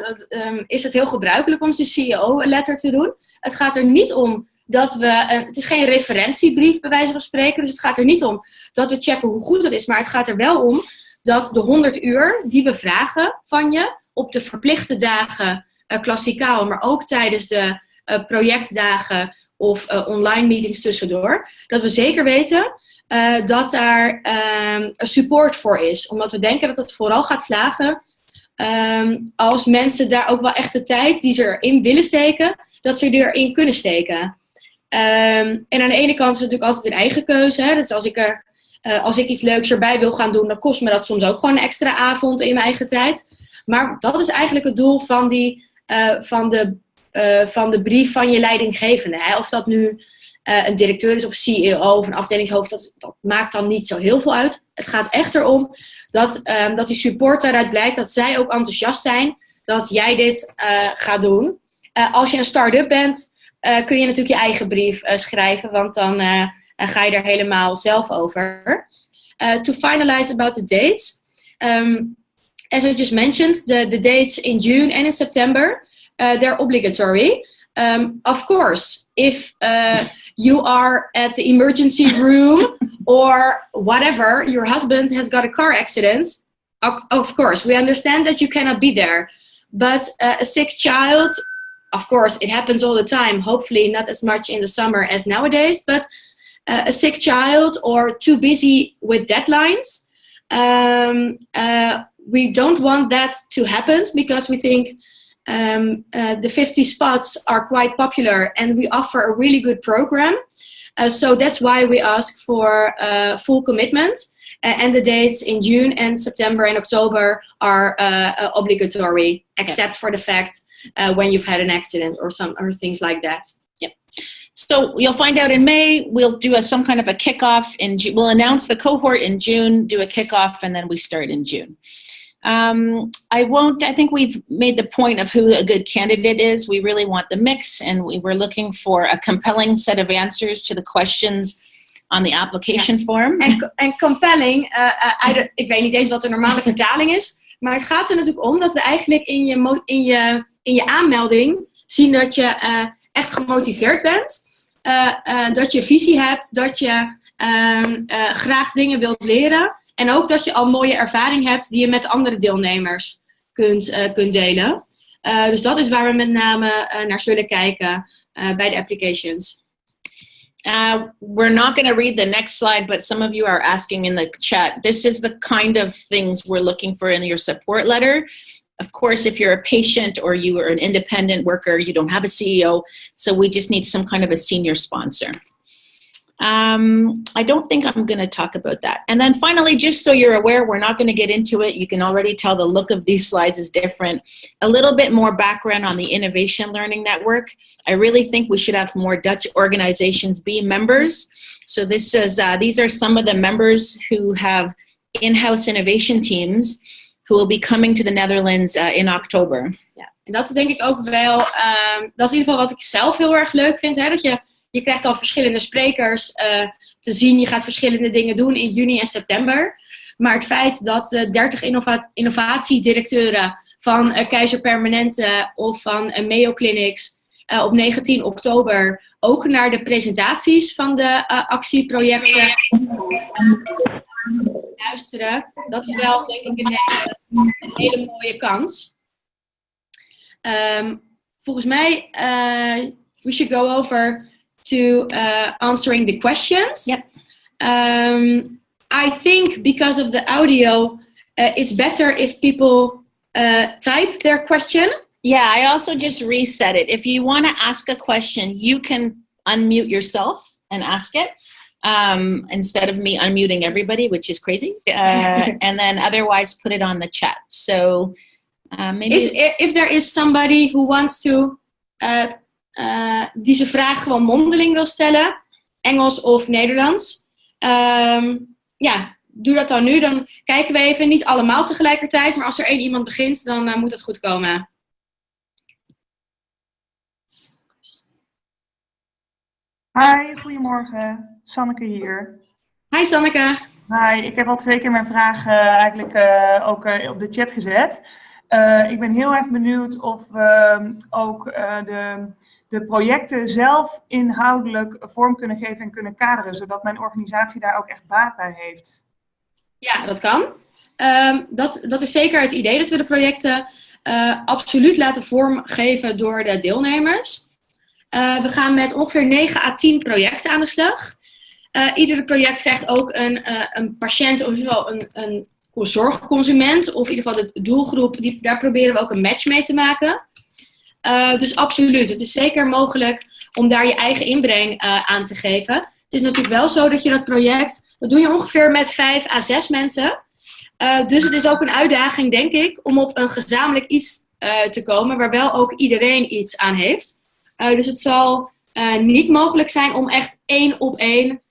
is het heel gebruikelijk om zijn CEO een letter te doen. Het gaat er niet om dat we... het is geen referentiebrief bij wijze van spreken. Dus het gaat er niet om dat we checken hoe goed het is. Maar het gaat er wel om dat de 100 uur die we vragen van je op de verplichte dagen klassikaal, maar ook tijdens de projectdagen of online meetings tussendoor, dat we zeker weten dat daar support voor is. Omdat we denken dat het vooral gaat slagen als mensen daar ook wel echt de tijd die ze erin willen steken, dat ze erin kunnen steken. En aan de ene kant is het natuurlijk altijd een eigen keuze. Hè? Dus als ik iets leuks erbij wil gaan doen, dan kost me dat soms ook gewoon een extra avond in mijn eigen tijd. Maar dat is eigenlijk het doel van de brief van je leidinggevende. Hè? Of dat nu een directeur is of CEO of een afdelingshoofd, dat maakt dan niet zo heel veel uit. Het gaat echt erom dat die support daaruit blijkt, dat zij ook enthousiast zijn dat jij dit gaat doen. Als je een start-up bent, kun je natuurlijk je eigen brief schrijven, want dan ga je er helemaal zelf over. To finalize about the dates, as I just mentioned, the dates in June and in September, they're obligatory. Of course, if you are at the emergency room or whatever, your husband has got a car accident, of course, we understand that you cannot be there. But a sick child, of course, it happens all the time. Hopefully not as much in the summer as nowadays, but a sick child or too busy with deadlines, we don't want that to happen because we think the 50 spots are quite popular and we offer a really good program. So that's why we ask for full commitment. And the dates in June and September and October are obligatory, except for the fact when you've had an accident or things like that. Yep. So you'll find out in May. We'll do some kind of a kickoff in June. We'll announce the cohort in June, do a kickoff, and then we start in June. I think we've made the point of who a good candidate is. We really want the mix, and we're looking for a compelling set of answers to the questions on the application form. En compelling, ik weet niet eens wat de normale vertaling is, maar het gaat er natuurlijk om dat we eigenlijk in je aanmelding zien dat je echt gemotiveerd bent, dat je visie hebt, dat je graag dingen wilt leren en ook dat je al mooie ervaring hebt die je met andere deelnemers kunt delen. Dus dat is waar we met name naar zullen kijken bij de applications. We're not going to read the next slide, but some of you are asking in the chat. This is the kind of things we're looking for in your support letter. Of course, if you're a patient or you are an independent worker, you don't have a CEO, so we just need some kind of a senior sponsor. I don't think I'm going to talk about that. And then finally, just so you're aware, we're not going to get into it. You can already tell the look of these slides is different. A little bit more background on the Innovation Learning Network. I really think we should have more Dutch organizations be members. So this is, these are some of the members who have in-house innovation teams who will be coming to the Netherlands in October. Ja, en dat is denk ik ook wel, dat is in ieder geval wat ik zelf heel erg leuk vind, hè, dat je krijgt al verschillende sprekers te zien. Je gaat verschillende dingen doen in juni en september. Maar het feit dat 30 innovatiedirecteuren van Keizer Permanente of van Mayo Clinics op 19 oktober ook naar de presentaties van de actieprojecten luisteren. Dat is wel denk ik een hele mooie kans. Volgens mij, we should go over to answering the questions. Yep. I think because of the audio, it's better if people type their question. Yeah, I also just reset it. If you want to ask a question, you can unmute yourself and ask it instead of me unmuting everybody, which is crazy. And then otherwise put it on the chat. So maybe... If there is somebody who wants to... die zijn vraag gewoon mondeling wil stellen, Engels of Nederlands. Ja, doe dat dan nu. Dan kijken we even, niet allemaal tegelijkertijd, maar als er één iemand begint, dan moet het goed komen. Hi, goedemorgen. Sanneke hier. Hi Sanneke. Hi, ik heb al 2 keer mijn vraag eigenlijk ook op de chat gezet. Ik ben heel erg benieuwd of we ook de projecten zelf inhoudelijk vorm kunnen geven en kunnen kaderen, zodat mijn organisatie daar ook echt baat bij heeft. Ja, dat kan. Dat is zeker het idee, dat we de projecten absoluut laten vormgeven door de deelnemers. We gaan met ongeveer 9 à 10 projecten aan de slag. Iedere project krijgt ook een patiënt, of een zorgconsument, of in ieder geval de doelgroep, daar proberen we ook een match mee te maken. Dus absoluut, het is zeker mogelijk om daar je eigen inbreng aan te geven. Het is natuurlijk wel zo dat je dat project, dat doe je ongeveer met 5 à 6 mensen. Dus het is ook een uitdaging, denk ik, om op een gezamenlijk iets te komen waar wel ook iedereen iets aan heeft. Dus het zal niet mogelijk zijn om echt 1 op 1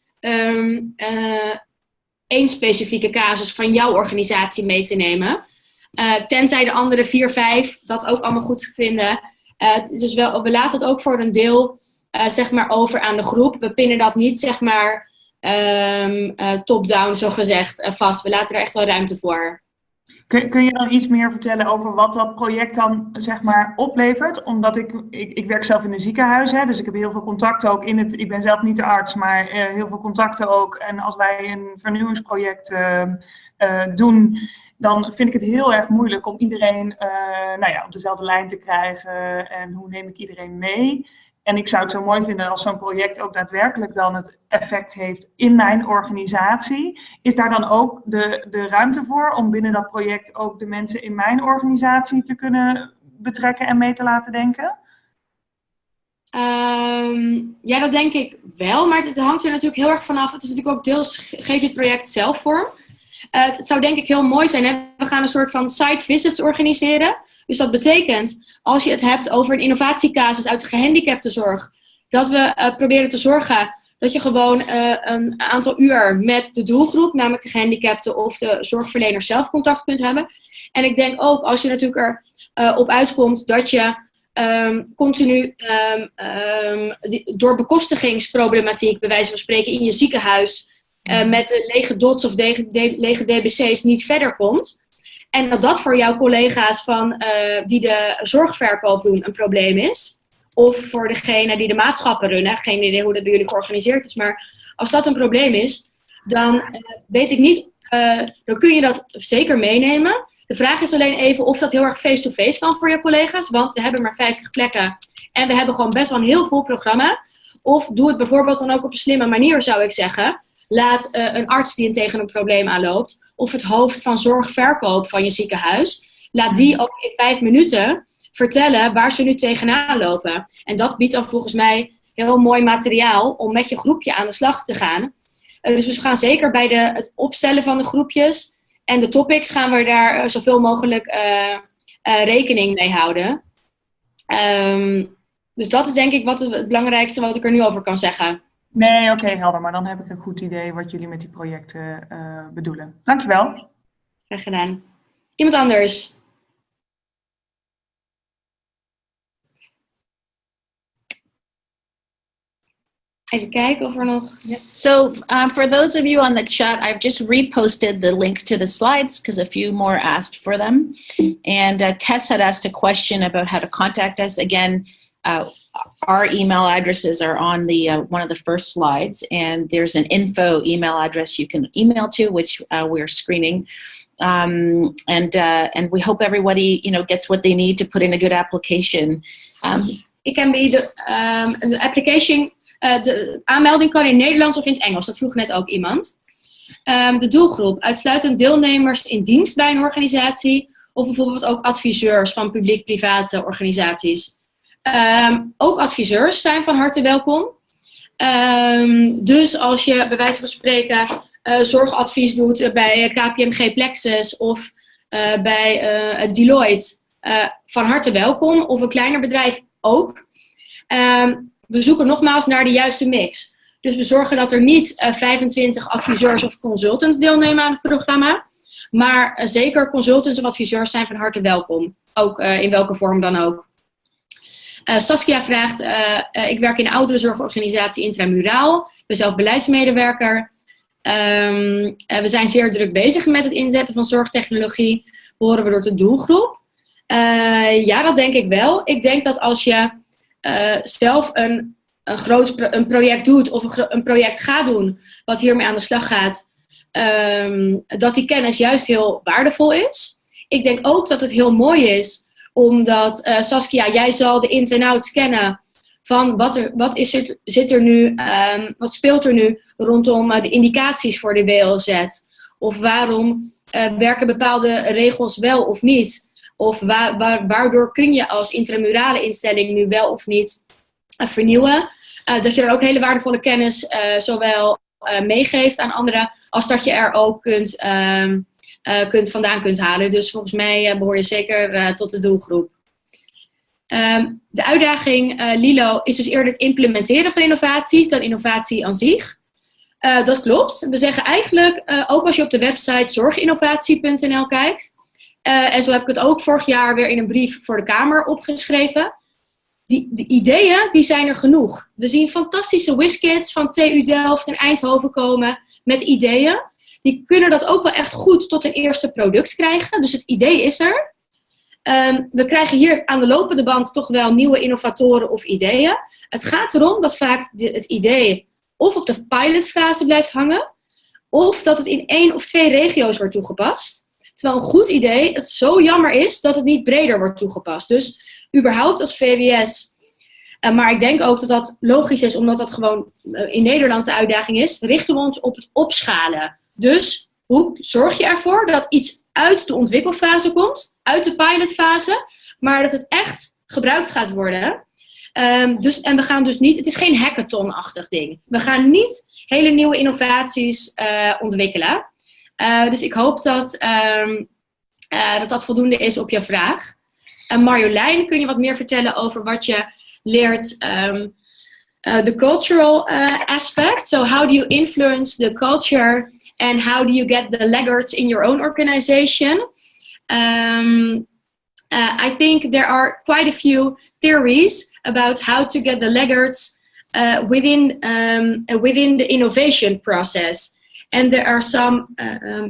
één specifieke casus van jouw organisatie mee te nemen. Tenzij de andere 4, 5 dat ook allemaal goed vinden. Dus we laten het ook voor een deel zeg maar over aan de groep. We pinnen dat niet zeg maar top-down zo gezegd vast. We laten er echt wel ruimte voor. Kun je dan iets meer vertellen over wat dat project dan zeg maar oplevert? Omdat ik werk zelf in een ziekenhuis, hè, dus ik heb heel veel contacten ook ik ben zelf niet de arts, maar heel veel contacten ook. En als wij een vernieuwingsproject doen, dan vind ik het heel erg moeilijk om iedereen op dezelfde lijn te krijgen. En hoe neem ik iedereen mee? En ik zou het zo mooi vinden als zo'n project ook daadwerkelijk dan het effect heeft in mijn organisatie. Is daar dan ook de ruimte voor om binnen dat project ook de mensen in mijn organisatie te kunnen betrekken en mee te laten denken? Ja, dat denk ik wel, maar het hangt er natuurlijk heel erg vanaf. Het is natuurlijk ook deels, geef je het project zelf vorm. Het zou denk ik heel mooi zijn. Hè? We gaan een soort van site visits organiseren. Dus dat betekent, als je het hebt over een innovatiecasus uit de gehandicaptenzorg, dat we proberen te zorgen dat je gewoon een aantal uur met de doelgroep, namelijk de gehandicapten of de zorgverlener zelf contact kunt hebben. En ik denk ook, als je natuurlijk erop uitkomt dat je continu door bekostigingsproblematiek, bij wijze van spreken, in je ziekenhuis met de lege dots of lege DBC's niet verder komt. En dat voor jouw collega's die de zorgverkoop doen een probleem is. Of voor degene die de maatschappen runnen. Geen idee hoe dat bij jullie georganiseerd is. Maar als dat een probleem is, dan weet ik niet. Dan kun je dat zeker meenemen. De vraag is alleen even of dat heel erg face-to-face kan voor je collega's. Want we hebben maar 50 plekken. En we hebben gewoon best wel een heel vol programma. Of doe het bijvoorbeeld dan ook op een slimme manier, zou ik zeggen. Laat een arts die tegen een probleem aanloopt, of het hoofd van zorgverkoop van je ziekenhuis, laat die ook in 5 minuten vertellen waar ze nu tegenaan lopen. En dat biedt dan volgens mij heel mooi materiaal om met je groepje aan de slag te gaan. Dus we gaan zeker bij het opstellen van de groepjes en de topics gaan we daar zoveel mogelijk rekening mee houden. Dus dat is denk ik het belangrijkste wat ik er nu over kan zeggen. Nee, oké, helder. Maar dan heb ik een goed idee wat jullie met die projecten bedoelen. Dankjewel. Graag gedaan. Iemand anders? Even kijken of er nog... So for those of you on the chat, I've just reposted the link to the slides because a few more asked for them. And Tess had asked a question about how to contact us. Again, our email addresses are on one of the first slides, and there's an info email address you can email to, which we're screening. And we hope everybody, gets what they need to put in a good application. It can be the application. De aanmelding kan in Nederlands of in het Engels. Dat vroeg net ook iemand. De doelgroep. Uitsluitend deelnemers in dienst bij een organisatie. Of bijvoorbeeld ook adviseurs van publiek-private organisaties. Ook adviseurs zijn van harte welkom. Dus als je bij wijze van spreken zorgadvies doet bij KPMG Plexus of bij Deloitte, van harte welkom. Of een kleiner bedrijf ook. We zoeken nogmaals naar de juiste mix. Dus we zorgen dat er niet 25 adviseurs of consultants deelnemen aan het programma. Maar zeker consultants of adviseurs zijn van harte welkom. Ook in welke vorm dan ook. Saskia vraagt, ik werk in een ouderenzorgorganisatie Intramuraal. Ik ben zelf beleidsmedewerker. We zijn zeer druk bezig met het inzetten van zorgtechnologie. Behoren we door de doelgroep? Ja, dat denk ik wel. Ik denk dat als je zelf een project doet of een project gaat doen wat hiermee aan de slag gaat, dat die kennis juist heel waardevol is. Ik denk ook dat het heel mooi is omdat, Saskia, jij zal de ins en outs kennen van wat speelt er nu rondom de indicaties voor de WLZ. Of waarom werken bepaalde regels wel of niet. Of waardoor kun je als intramurale instelling nu wel of niet vernieuwen. Dat je er ook hele waardevolle kennis zowel meegeeft aan anderen, als dat je er ook vandaan kunt halen. Dus volgens mij behoor je zeker tot de doelgroep. De uitdaging, Lilo, is dus eerder het implementeren van innovaties dan innovatie aan zich. Dat klopt. We zeggen eigenlijk, ook als je op de website zorginnovatie.nl kijkt, en zo heb ik het ook vorig jaar weer in een brief voor de Kamer opgeschreven. De ideeën, die zijn er genoeg. We zien fantastische WizKids van TU Delft en Eindhoven komen met ideeën. die kunnen dat ook wel echt goed tot een eerste product krijgen. Dus het idee is er. We krijgen hier aan de lopende band toch wel nieuwe innovatoren of ideeën. Het gaat erom dat vaak het idee of op de pilotfase blijft hangen, of dat het in 1 of 2 regio's wordt toegepast. Terwijl een goed idee het zo jammer is dat het niet breder wordt toegepast. Dus überhaupt als VWS, maar ik denk ook dat dat logisch is, omdat dat gewoon in Nederland de uitdaging is, richten we ons op het opschalen. Dus hoe zorg je ervoor dat iets uit de ontwikkelfase komt, uit de pilotfase, maar dat het echt gebruikt gaat worden. En we gaan dus niet, het is geen hackathon-achtig ding. We gaan niet hele nieuwe innovaties ontwikkelen. Dus ik hoop dat dat voldoende is op je vraag. Marjolein, kun je wat meer vertellen over wat je leert, the cultural aspect? So how do you influence the culture and how do you get the laggards in your own organization? I think there are quite a few theories about how to get the laggards within the innovation process. And there are some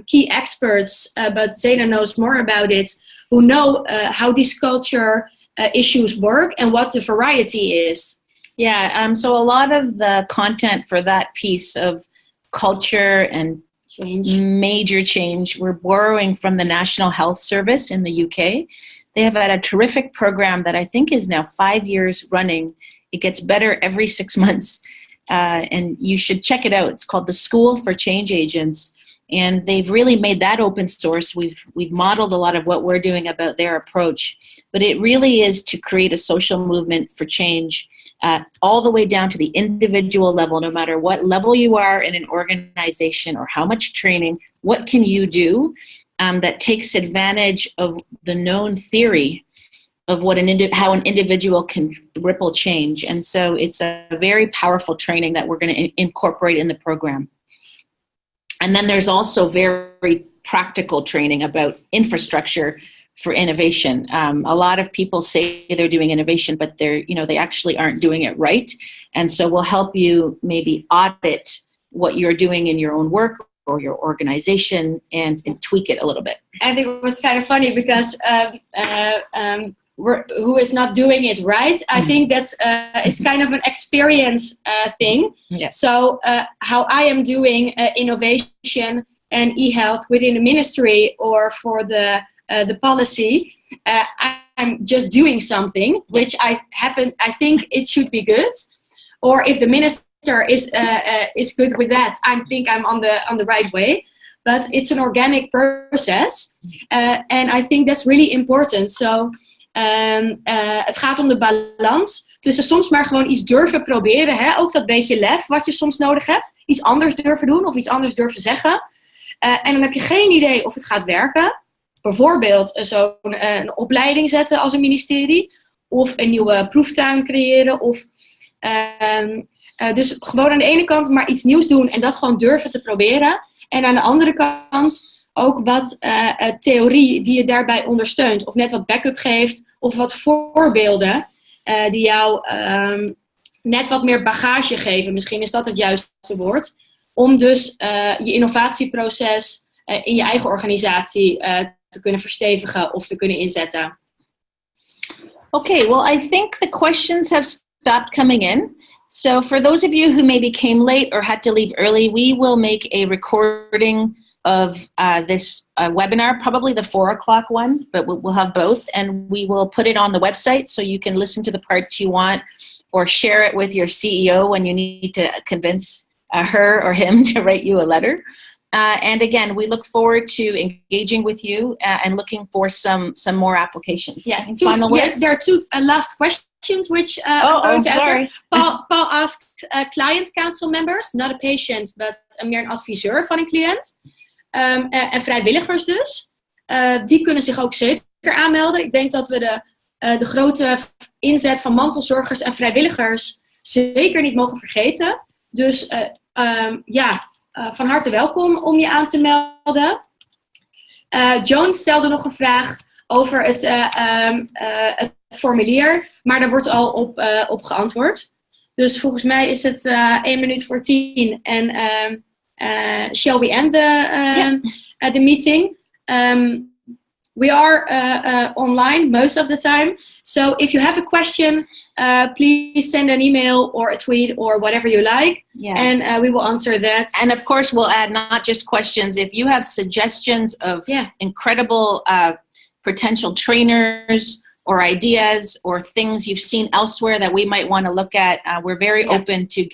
key experts, but Zayna knows more about it, who know how these culture issues work and what the variety is. Yeah, so a lot of the content for that piece of culture and major change, we're borrowing from the National Health Service in the UK. They have had a terrific program that I think is now 5 years running. It gets better every 6 months. And you should check it out. It's called the School for Change Agents. And they've really made that open source. We've modeled a lot of what we're doing about their approach. But it really is to create a social movement for change all the way down to the individual level, no matter what level you are in an organization or how much training, what can you do that takes advantage of the known theory of what how an individual can ripple change. And so it's a very powerful training that we're going to incorporate in the program. And then there's also very practical training about infrastructure for innovation. A lot of people say they're doing innovation, but they actually aren't doing it right. And so we'll help you maybe audit what you're doing in your own work or your organization and tweak it a little bit. I think it was kind of funny because who is not doing it right? I think that's it's kind of an experience thing. Yes. So how I am doing innovation and e-health within the ministry or for the policy, I'm just doing something which I think it should be good. Or if the minister is good with that, I think I'm on the right way. But it's an organic process, and I think that's really important. So het gaat om de balans tussen soms maar gewoon iets durven proberen, hè? Ook dat beetje lef wat je soms nodig hebt, iets anders durven doen of iets anders durven zeggen. En dan heb je geen idee of het gaat werken. Bijvoorbeeld een opleiding zetten als een ministerie. Of een nieuwe proeftuin creëren. Of, dus gewoon aan de ene kant maar iets nieuws doen. En dat gewoon durven te proberen. En aan de andere kant ook wat theorie die je daarbij ondersteunt. Of net wat backup geeft. Of wat voorbeelden die jou net wat meer bagage geven. Misschien is dat het juiste woord. Om dus je innovatieproces in je eigen organisatie te kunnen verstevigen of te kunnen inzetten. Okay, well, I think the questions have stopped coming in. So for those of you who maybe came late or had to leave early, we will make a recording of this webinar, probably the 4 o'clock one, but we'll have both. And we will put it on the website so you can listen to the parts you want or share it with your CEO when you need to convince her or him to write you a letter. And again, we look forward to engaging with you and looking for some more applications. Yeah, final words? There are two last questions which I'm going to answer. Paul asked client council members, not a patient, but meer een adviseur van een cliënt. En vrijwilligers dus. Die kunnen zich ook zeker aanmelden. Ik denk dat we de grote inzet van mantelzorgers en vrijwilligers zeker niet mogen vergeten. Dus van harte welkom om je aan te melden. Joan stelde nog een vraag over het formulier, maar daar wordt al op geantwoord. Dus volgens mij is het 1 minuut voor 10 en shall we end the meeting? We are online most of the time. So if you have a question, please send an email or a tweet or whatever you like. Yeah. And we will answer that. And of course, we'll add not just questions. If you have suggestions of incredible potential trainers or ideas or things you've seen elsewhere that we might want to look at, we're very open to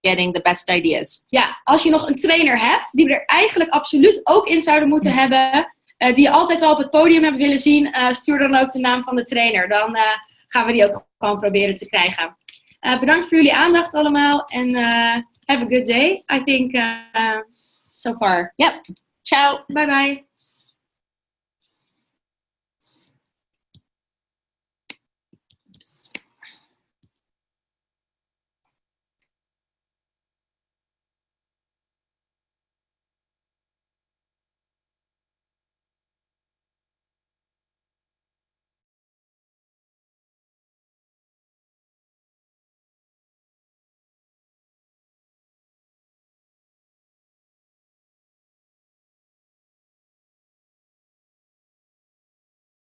getting the best ideas. Ja, als je nog een trainer hebt die we er eigenlijk absoluut ook in zouden moeten hebben, die je altijd al op het podium hebt willen zien, stuur dan ook de naam van de trainer. Dan gaan we die ook gewoon proberen te krijgen. Bedankt voor jullie aandacht allemaal en have a good day. I think so far. Yep. Ciao. Bye bye.